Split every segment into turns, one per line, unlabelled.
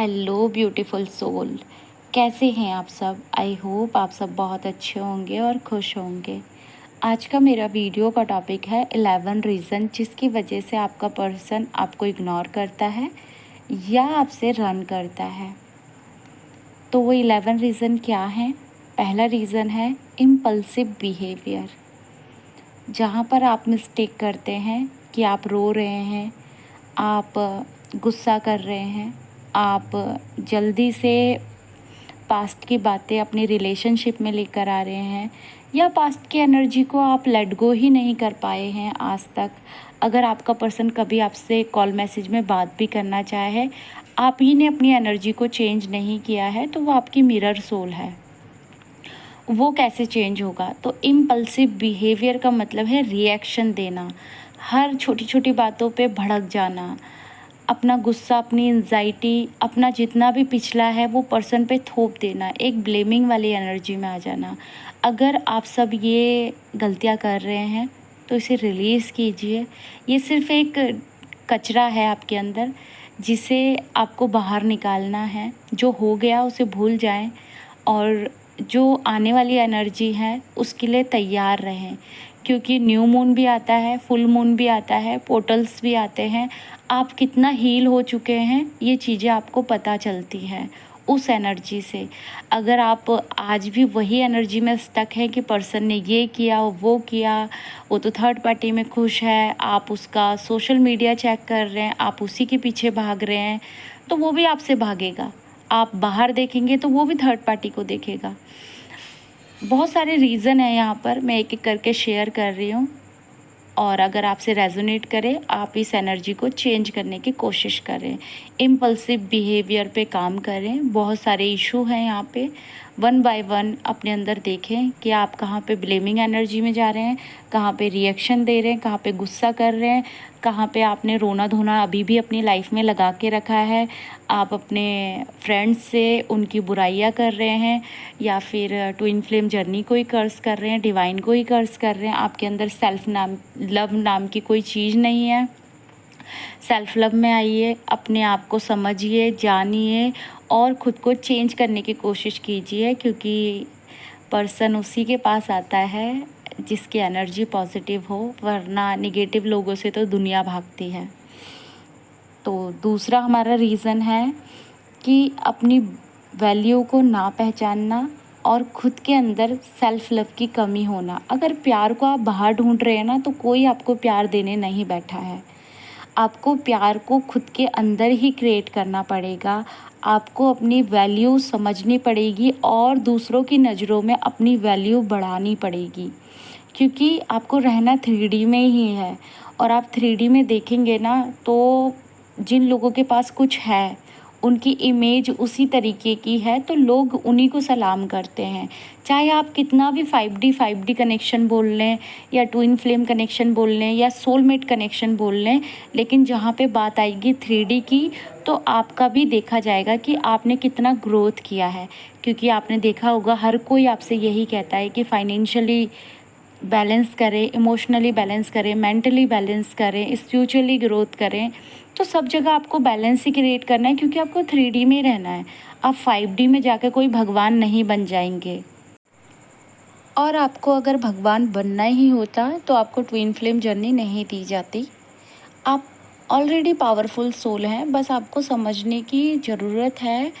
Hello beautiful soul, कैसे हैं आप सब। आई होप आप सब बहुत अच्छे होंगे और खुश होंगे। आज का मेरा वीडियो का टॉपिक है 11 रीज़न जिसकी वजह से आपका पर्सन आपको इग्नोर करता है या आपसे रन करता है। तो वो 11 रीज़न क्या हैं। पहला रीज़न है इम्पल्सिव बिहेवियर, जहाँ पर आप मिस्टेक करते हैं कि आप रो रहे हैं, आप गुस्सा कर रहे हैं, आप जल्दी से पास्ट की बातें अपनी रिलेशनशिप में लेकर आ रहे हैं या पास्ट की एनर्जी को आप लेट गो ही नहीं कर पाए हैं आज तक। अगर आपका पर्सन कभी आपसे कॉल मैसेज में बात भी करना चाहे, आप ही ने अपनी एनर्जी को चेंज नहीं किया है, तो वो आपकी मिरर सोल है। वो कैसे चेंज होगा? तो इम्पल्सिव बिहेवियर का मतलब है रिएक्शन देना, हर छोटी छोटी बातों पे भड़क जाना, अपना गुस्सा, अपनी एंजाइटी, अपना जितना भी पिछला है वो पर्सन पे थोप देना, एक ब्लेमिंग वाली एनर्जी में आ जाना। अगर आप सब ये गलतियां कर रहे हैं तो इसे रिलीज़ कीजिए। ये सिर्फ एक कचरा है आपके अंदर जिसे आपको बाहर निकालना है। जो हो गया उसे भूल जाएं और जो आने वाली एनर्जी है उसके लिए तैयार रहें, क्योंकि न्यू मून भी आता है, फुल मून भी आता है, पोर्टल्स भी आते हैं। आप कितना हील हो चुके हैं ये चीज़ें आपको पता चलती हैं उस एनर्जी से। अगर आप आज भी वही एनर्जी में स्टक है कि पर्सन ने ये किया वो किया, वो तो थर्ड पार्टी में खुश है, आप उसका सोशल मीडिया चेक कर रहे हैं, आप उसी के पीछे भाग रहे हैं, तो वो भी आपसे भागेगा। आप बाहर देखेंगे तो वो भी थर्ड पार्टी को देखेगा। बहुत सारे रीज़न है यहाँ पर, मैं एक एक करके शेयर कर रही हूँ और अगर आपसे रेजोनेट करे आप इस एनर्जी को चेंज करने की कोशिश करें, इम्पल्सिव बिहेवियर पे काम करें। बहुत सारे इशू हैं यहाँ पे, वन बाय वन अपने अंदर देखें कि आप कहाँ पे ब्लेमिंग एनर्जी में जा रहे हैं, कहाँ पे रिएक्शन दे रहे हैं, कहाँ पे गुस्सा कर रहे हैं, कहाँ पे आपने रोना धोना अभी भी अपनी लाइफ में लगा के रखा है। आप अपने फ्रेंड्स से उनकी बुराइयां कर रहे हैं या फिर ट्विन फ्लेम जर्नी को ही कर्स कर रहे हैं, डिवाइन को ही कर्स कर रहे हैं। आपके अंदर सेल्फ लव नाम की कोई चीज़ नहीं है। सेल्फ लव में आइए, अपने आप को समझिए, जानिए और ख़ुद को चेंज करने की कोशिश कीजिए, क्योंकि पर्सन उसी के पास आता है जिसकी एनर्जी पॉजिटिव हो, वरना निगेटिव लोगों से तो दुनिया भागती है। तो दूसरा हमारा रीज़न है कि अपनी वैल्यू को ना पहचानना और ख़ुद के अंदर सेल्फ लव की कमी होना। अगर प्यार को आप बाहर ढूंढ रहे हैं ना, तो कोई आपको प्यार देने नहीं बैठा है। आपको प्यार को खुद के अंदर ही क्रिएट करना पड़ेगा। आपको अपनी वैल्यू समझनी पड़ेगी और दूसरों की नज़रों में अपनी वैल्यू बढ़ानी पड़ेगी, क्योंकि आपको रहना 3D में ही है। और आप 3D में देखेंगे ना, तो जिन लोगों के पास कुछ है उनकी इमेज उसी तरीके की है, तो लोग उन्हीं को सलाम करते हैं। चाहे आप कितना भी 5D कनेक्शन बोल लें या ट्विन फ्लेम कनेक्शन बोल लें या सोलमेट कनेक्शन बोल लें, लेकिन जहाँ पे बात आएगी 3D की, तो आपका भी देखा जाएगा कि आपने कितना ग्रोथ किया है। क्योंकि आपने देखा होगा हर कोई आपसे यही कहता है कि फाइनेंशियली बैलेंस करें, इमोशनली बैलेंस करें, मेंटली बैलेंस करें, स्पिरिचुअली ग्रोथ करें। तो सब जगह आपको बैलेंस ही क्रिएट करना है, क्योंकि आपको 3D में रहना है। आप 5D में जाकर कोई भगवान नहीं बन जाएंगे। और आपको अगर भगवान बनना ही होता तो आपको ट्विन फ्लेम जर्नी नहीं दी जाती। आप ऑलरेडी पावरफुल सोल हैं, बस आपको समझने की ज़रूरत है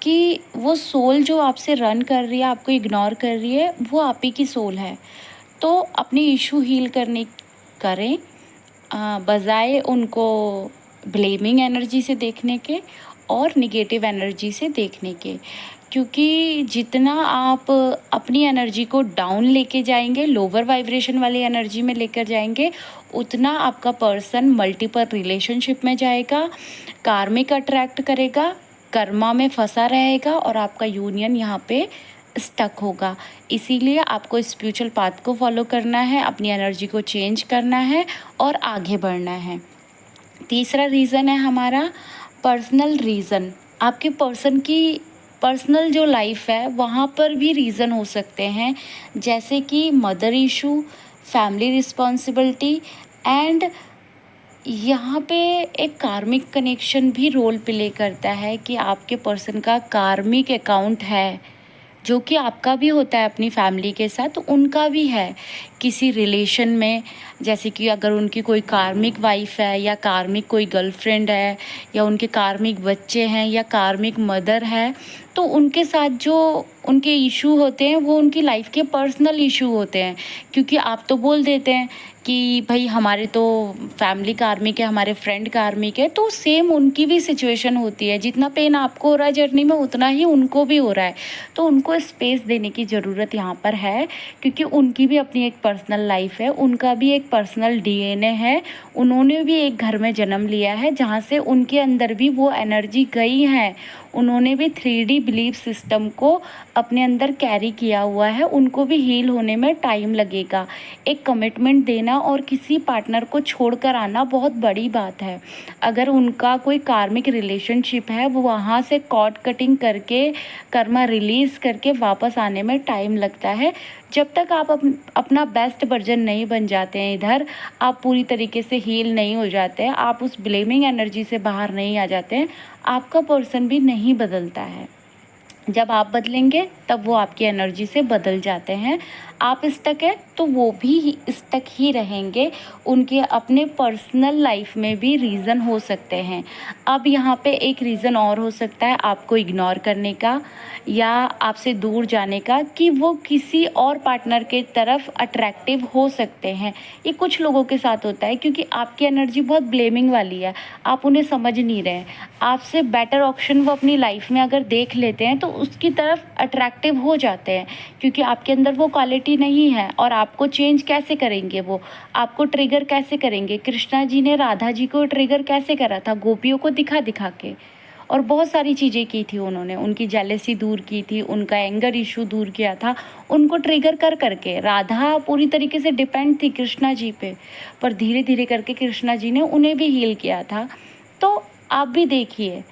कि वो सोल जो आपसे रन कर रही है, आपको इग्नोर कर रही है, वो आप ही की सोल है। तो अपनी इशू हील करने करें, बजाय उनको ब्लेमिंग एनर्जी से देखने के और निगेटिव एनर्जी से देखने के। क्योंकि जितना आप अपनी एनर्जी को डाउन लेके जाएंगे, लोअर वाइब्रेशन वाली एनर्जी में लेकर जाएंगे, उतना आपका पर्सन मल्टीपल रिलेशनशिप में जाएगा, कार्मिक अट्रैक्ट करेगा, कर्मा में फंसा रहेगा और आपका यूनियन यहाँ पे स्टक होगा। इसीलिए आपको स्पिरिचुअल पाथ को फॉलो करना है, अपनी एनर्जी को चेंज करना है और आगे बढ़ना है। तीसरा रीज़न है हमारा पर्सनल रीज़न। आपके पर्सन की पर्सनल जो लाइफ है वहाँ पर भी रीज़न हो सकते हैं, जैसे कि mother issue, family responsibility and यहाँ पे एक कार्मिक कनेक्शन भी रोल प्ले करता है कि आपके पर्सन का कार्मिक अकाउंट है, जो कि आपका भी होता है अपनी फैमिली के साथ, तो उनका भी है किसी रिलेशन में। जैसे कि अगर उनकी कोई कार्मिक वाइफ है या कार्मिक कोई गर्लफ्रेंड है या उनके कार्मिक बच्चे हैं या कार्मिक मदर है, तो उनके साथ जो उनके इशू होते हैं वो उनकी लाइफ के पर्सनल इशू होते हैं। क्योंकि आप तो बोल देते हैं कि भाई हमारे तो फैमिली कार्मिक है, हमारे फ्रेंड कार्मिक है, तो सेम उनकी भी सिचुएशन होती है। जितना पेन आपको हो रहा है जर्नी में, उतना ही उनको भी हो रहा है। तो उनको स्पेस देने की ज़रूरत यहाँ पर है, क्योंकि उनकी भी अपनी एक पर्सनल लाइफ है, उनका भी एक पर्सनल डीएनए है। उन्होंने भी एक घर में जन्म लिया है जहाँ से उनके अंदर भी वो एनर्जी गई है। उन्होंने भी 3D बिलीफ सिस्टम को अपने अंदर कैरी किया हुआ है। उनको भी हील होने में टाइम लगेगा। एक कमिटमेंट देना और किसी पार्टनर को छोड़कर आना बहुत बड़ी बात है। अगर उनका कोई कार्मिक रिलेशनशिप है, वो वहाँ से कॉर्ड कटिंग करके, कर्मा रिलीज़ करके वापस आने में टाइम लगता है। जब तक आप अपना बेस्ट वर्जन नहीं बन जाते हैं, इधर आप पूरी तरीके से हील नहीं हो जाते हैं, आप उस ब्लेमिंग एनर्जी से बाहर नहीं आ जाते हैं, आपका पर्सन भी नहीं बदलता है। जब आप बदलेंगे तब वो आपकी एनर्जी से बदल जाते हैं। आप स्टक है तो वो भी स्टक ही रहेंगे। उनके अपने पर्सनल लाइफ में भी रीज़न हो सकते हैं। अब यहाँ पे एक रीज़न और हो सकता है आपको इग्नोर करने का या आपसे दूर जाने का, कि वो किसी और पार्टनर के तरफ अट्रैक्टिव हो सकते हैं। ये कुछ लोगों के साथ होता है क्योंकि आपकी एनर्जी बहुत ब्लेमिंग वाली है, आप उन्हें समझ नहीं रहे। आपसे बेटर ऑप्शन वो अपनी लाइफ में अगर देख लेते हैं तो उसकी तरफ अट्रैक्टिव हो जाते हैं, क्योंकि आपके अंदर वो क्वालिटी नहीं है। और आपको चेंज कैसे करेंगे, वो आपको ट्रिगर कैसे करेंगे? कृष्णा जी ने राधा जी को ट्रिगर कैसे करा था? गोपियों को दिखा दिखा के, और बहुत सारी चीज़ें की थी उन्होंने। उनकी जेलेसी दूर की थी, उनका एंगर इशू दूर किया था, उनको ट्रिगर कर करके। राधा पूरी तरीके से डिपेंड थी कृष्णा जी पे, पर धीरे धीरे करके कृष्णा जी ने उन्हें भी हील किया था। तो आप भी देखिए,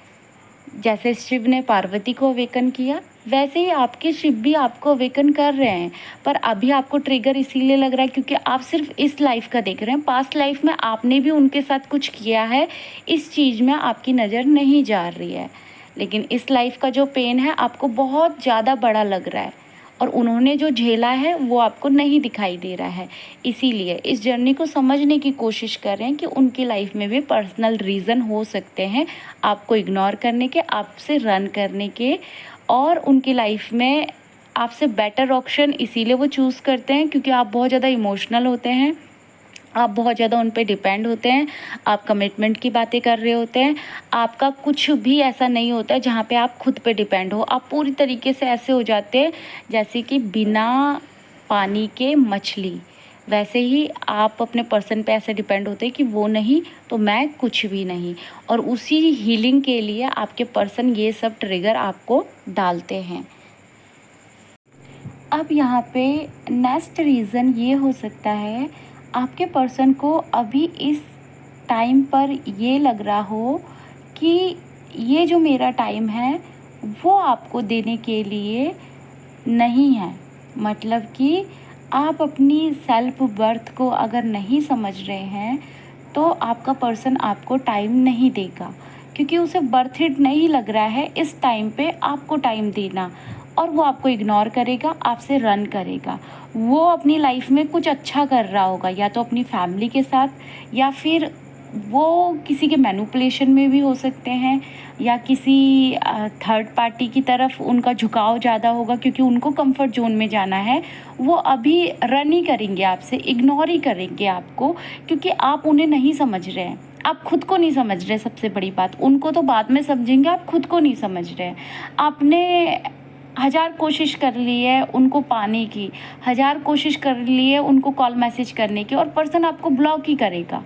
जैसे शिव ने पार्वती को अवेकन किया, वैसे ही आपके शिव भी आपको अवेकन कर रहे हैं। पर अभी आपको ट्रिगर इसीलिए लग रहा है क्योंकि आप सिर्फ इस लाइफ का देख रहे हैं। पास्ट लाइफ में आपने भी उनके साथ कुछ किया है, इस चीज़ में आपकी नज़र नहीं जा रही है। लेकिन इस लाइफ का जो पेन है आपको बहुत ज़्यादा बड़ा लग रहा है, और उन्होंने जो झेला है वो आपको नहीं दिखाई दे रहा है। इसीलिए इस जर्नी को समझने की कोशिश करें कि उनकी लाइफ में भी पर्सनल रीज़न हो सकते हैं आपको इग्नोर करने के, आपसे रन करने के। और उनकी लाइफ में आपसे बेटर ऑप्शन इसीलिए वो चूज़ करते हैं क्योंकि आप बहुत ज़्यादा इमोशनल होते हैं, आप बहुत ज़्यादा उन पे डिपेंड होते हैं, आप कमिटमेंट की बातें कर रहे होते हैं। आपका कुछ भी ऐसा नहीं होता है जहाँ पे आप खुद पे डिपेंड हो। आप पूरी तरीके से ऐसे हो जाते हैं जैसे कि बिना पानी के मछली। वैसे ही आप अपने पर्सन पे ऐसे डिपेंड होते हैं कि वो नहीं तो मैं कुछ भी नहीं। और उसी हीलिंग के लिए आपके पर्सन ये सब ट्रिगर आपको डालते हैं। अब यहाँ पे नेक्स्ट रीज़न ये हो सकता है, आपके पर्सन को अभी इस टाइम पर ये लग रहा हो कि ये जो मेरा टाइम है वो आपको देने के लिए नहीं है। मतलब कि आप अपनी सेल्फ वर्थ को अगर नहीं समझ रहे हैं तो आपका पर्सन आपको टाइम नहीं देगा, क्योंकि उसे वर्थ इट नहीं लग रहा है इस टाइम पे आपको टाइम देना। और वो आपको इग्नोर करेगा, आपसे रन करेगा। वो अपनी लाइफ में कुछ अच्छा कर रहा होगा, या तो अपनी फैमिली के साथ, या फिर वो किसी के मैनिपुलेशन में भी हो सकते हैं, या किसी थर्ड पार्टी की तरफ उनका झुकाव ज़्यादा होगा क्योंकि उनको कंफर्ट जोन में जाना है। वो अभी रन ही करेंगे आपसे, इग्नोर ही करेंगे आपको, क्योंकि आप उन्हें नहीं समझ रहे हैं, आप खुद को नहीं समझ रहे। सबसे बड़ी बात, उनको तो बाद में समझेंगे, आप खुद को नहीं समझ रहे। आपने हज़ार कोशिश कर ली है उनको पाने की, हज़ार कोशिश कर ली है उनको कॉल मैसेज करने की, और पर्सन आपको ब्लॉक ही करेगा।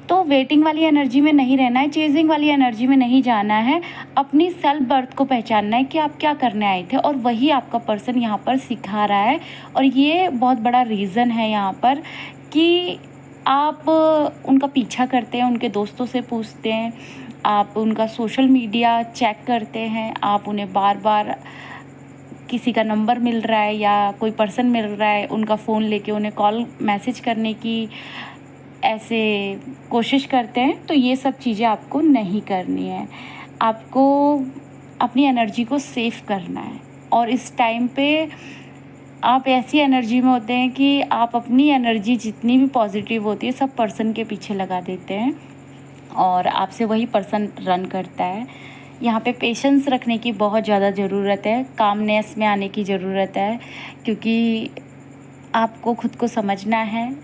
तो वेटिंग वाली एनर्जी में नहीं रहना है, चेजिंग वाली एनर्जी में नहीं जाना है। अपनी सेल्फ बर्थ को पहचानना है कि आप क्या करने आए थे, और वही आपका पर्सन यहाँ पर सिखा रहा है। और ये बहुत बड़ा रीज़न है यहाँ पर कि आप उनका पीछा करते हैं, उनके दोस्तों से पूछते हैं, आप उनका सोशल मीडिया चेक करते हैं, आप उन्हें बार बार किसी का नंबर मिल रहा है या कोई पर्सन मिल रहा है उनका फ़ोन लेके उन्हें कॉल मैसेज करने की ऐसे कोशिश करते हैं, तो ये सब चीज़ें आपको नहीं करनी है। आपको अपनी एनर्जी को सेव करना है, और इस टाइम पे आप ऐसी एनर्जी में होते हैं कि आप अपनी एनर्जी जितनी भी पॉजिटिव होती है सब पर्सन के पीछे लगा देते हैं, और आपसे वही पर्सन रन करता है। यहाँ पे पेशेंस रखने की बहुत ज़्यादा ज़रूरत है, कामनेस में आने की ज़रूरत है, क्योंकि आपको खुद को समझना है।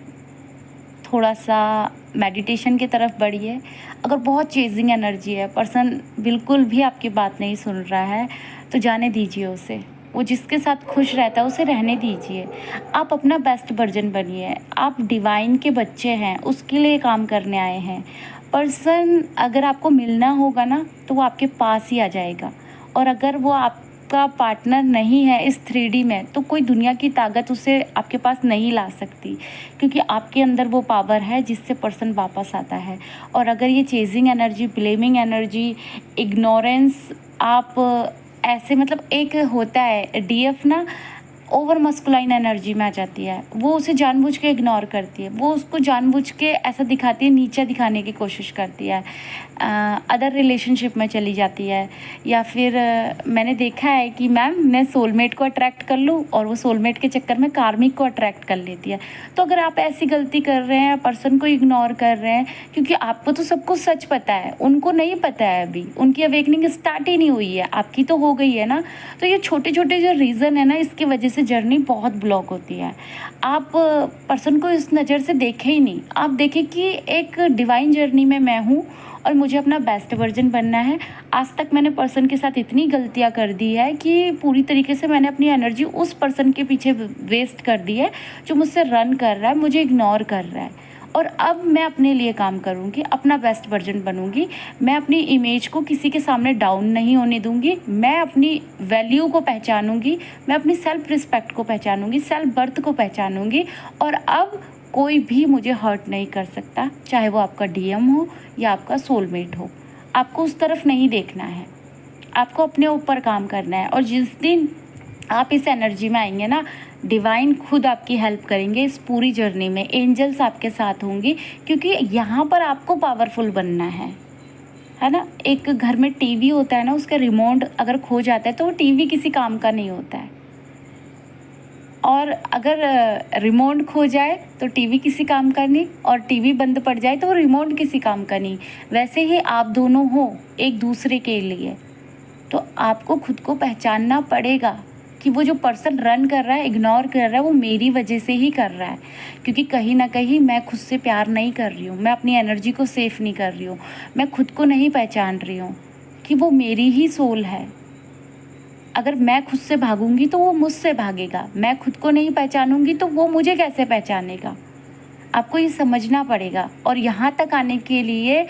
थोड़ा सा मेडिटेशन की तरफ बढ़िए। अगर बहुत चेजिंग एनर्जी है, पर्सन बिल्कुल भी आपकी बात नहीं सुन रहा है, तो जाने दीजिए उसे। वो जिसके साथ खुश रहता है उसे रहने दीजिए। आप अपना बेस्ट वर्जन बनिए। आप डिवाइन के बच्चे हैं, उसके लिए काम करने आए हैं। पर्सन अगर आपको मिलना होगा ना, तो वो आपके पास ही आ जाएगा, और अगर वो आपका पार्टनर नहीं है इस 3D में, तो कोई दुनिया की ताकत उसे आपके पास नहीं ला सकती, क्योंकि आपके अंदर वो पावर है जिससे पर्सन वापस आता है। और अगर ये chasing energy, blaming energy, ignorance, आप ऐसे मतलब एक होता है DF ना, ओवर मस्कुलाइन एनर्जी में आ जाती है। वो उसे जानबूझ के इग्नोर करती है, वो उसको जानबूझ के ऐसा दिखाती है, नीचा दिखाने की कोशिश करती है, अदर रिलेशनशिप में चली जाती है। या फिर मैंने देखा है कि मैम, मैं सोलमेट को अट्रैक्ट कर लूँ, और वो सोलमेट के चक्कर में कार्मिक को अट्रैक्ट कर लेती है। तो अगर आप ऐसी गलती कर रहे हैं, पर्सन को इग्नोर कर रहे हैं, क्योंकि आपको तो सब कुछ सच पता है, उनको नहीं पता है, अभी उनकी अवेकनिंग स्टार्ट ही नहीं हुई है, आपकी तो हो गई है ना। तो ये छोटे छोटे जो रीज़न है ना, इसकी वजह से जर्नी बहुत ब्लॉक होती है। आप पर्सन को इस नज़र से देखें ही नहीं, आप देखें कि एक डिवाइन जर्नी में मैं हूँ, और मुझे अपना बेस्ट वर्जन बनना है। आज तक मैंने पर्सन के साथ इतनी गलतियाँ कर दी है कि पूरी तरीके से मैंने अपनी एनर्जी उस पर्सन के पीछे वेस्ट कर दी है, जो मुझसे रन कर रहा है, मुझे इग्नोर कर रहा है। और अब मैं अपने लिए काम करूँगी, अपना बेस्ट वर्जन बनूँगी। मैं अपनी इमेज को किसी के सामने डाउन नहीं होने दूँगी। मैं अपनी वैल्यू को पहचानूँगी, मैं अपनी सेल्फ रिस्पेक्ट को पहचानूँगी, सेल्फ वर्थ को पहचानूँगी। और अब कोई भी मुझे हर्ट नहीं कर सकता, चाहे वो आपका DM हो या आपका सोलमेट हो। आपको उस तरफ नहीं देखना है, आपको अपने ऊपर काम करना है। और जिस दिन आप इस एनर्जी में आएंगे ना, डिवाइन खुद आपकी हेल्प करेंगे इस पूरी जर्नी में। एंजल्स आपके साथ होंगी, क्योंकि यहाँ पर आपको पावरफुल बनना है ना। एक घर में टीवी होता है ना, उसका रिमोट अगर खो जाता है तो वो टीवी किसी काम का नहीं होता है, और अगर रिमोट खो जाए तो टीवी किसी काम का नहीं, और टीवी बंद पड़ जाए तो वो रिमोट किसी काम का नहीं। वैसे ही आप दोनों हो एक दूसरे के लिए। तो आपको खुद को पहचानना पड़ेगा कि वो जो पर्सन रन कर रहा है, इग्नोर कर रहा है, वो मेरी वजह से ही कर रहा है, क्योंकि कहीं ना कहीं मैं खुद से प्यार नहीं कर रही हूँ, मैं अपनी एनर्जी को सेफ नहीं कर रही हूँ, मैं खुद को नहीं पहचान रही हूँ कि वो मेरी ही सोल है। अगर मैं खुद से भागूंगी तो वो मुझसे भागेगा, मैं खुद को नहीं पहचानूंगी तो वो मुझे कैसे पहचानेगा। आपको ये समझना पड़ेगा, और यहाँ तक आने के लिए,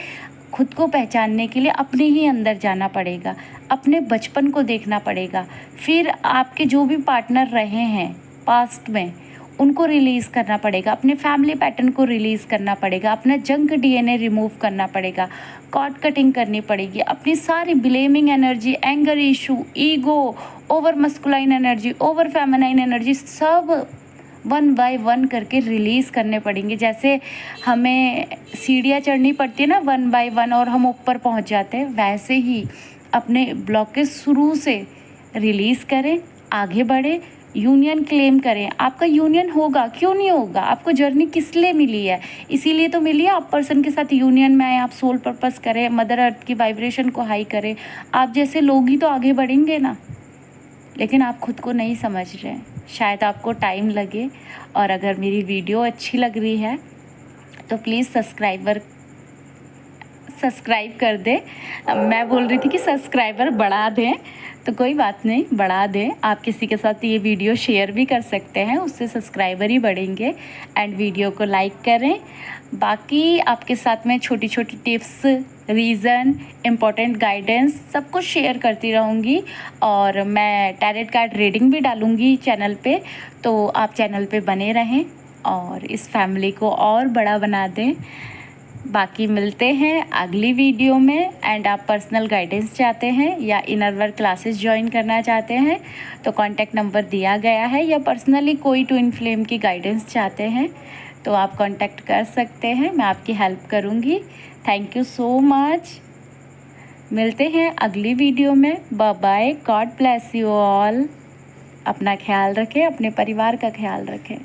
खुद को पहचानने के लिए अपने ही अंदर जाना पड़ेगा, अपने बचपन को देखना पड़ेगा। फिर आपके जो भी पार्टनर रहे हैं पास्ट में, उनको रिलीज़ करना पड़ेगा, अपने फैमिली पैटर्न को रिलीज़ करना पड़ेगा, अपना जंक DNA रिमूव करना पड़ेगा, कॉर्ड कटिंग करनी पड़ेगी, अपनी सारी blaming energy, anger issue, ego, over masculine energy, over feminine energy, सब 1 बाय 1 करके रिलीज़ करने पड़ेंगे। जैसे हमें सीढ़ियाँ चढ़नी पड़ती है ना 1 बाय 1, और हम ऊपर पहुंच जाते हैं, वैसे ही अपने ब्लॉकेज शुरू से रिलीज़ करें, आगे बढ़े, यूनियन क्लेम करें। आपका यूनियन होगा, क्यों नहीं होगा। आपको जर्नी किस लिए मिली है, इसीलिए तो मिली है। आप पर्सन के साथ यूनियन में आए, आप सोल पर्पस करें, मदर अर्थ की वाइब्रेशन को हाई करें। आप जैसे लोग ही तो आगे बढ़ेंगे ना, लेकिन आप खुद को नहीं समझ रहे हैं, शायद आपको टाइम लगे। और अगर मेरी वीडियो अच्छी लग रही है तो प्लीज़ सब्सक्राइब कर दें। मैं बोल रही थी कि सब्सक्राइबर बढ़ा दें, तो कोई बात नहीं, बढ़ा दें। आप किसी के साथ ये वीडियो शेयर भी कर सकते हैं, उससे सब्सक्राइबर ही बढ़ेंगे। एंड वीडियो को लाइक करें। बाकी आपके साथ में छोटी छोटी टिप्स, रीज़न, इम्पोर्टेंट गाइडेंस सब कुछ शेयर करती रहूँगी। और मैं टैरेट कार्ड रीडिंग भी डालूँगी चैनल पे, तो आप चैनल पे बने रहें और इस फैमिली को और बड़ा बना दें। बाकी मिलते हैं अगली वीडियो में। एंड आप पर्सनल गाइडेंस चाहते हैं या इनर वर्क क्लासेस ज्वाइन करना चाहते हैं तो कॉन्टैक्ट नंबर दिया गया है, या पर्सनली कोई ट्विन फ्लेम की गाइडेंस चाहते हैं तो आप कांटेक्ट कर सकते हैं, मैं आपकी हेल्प करूँगी। Thank you so much. मिलते हैं अगली वीडियो में। Bye bye, God bless you all. अपना ख्याल रखें, अपने परिवार का ख्याल रखें।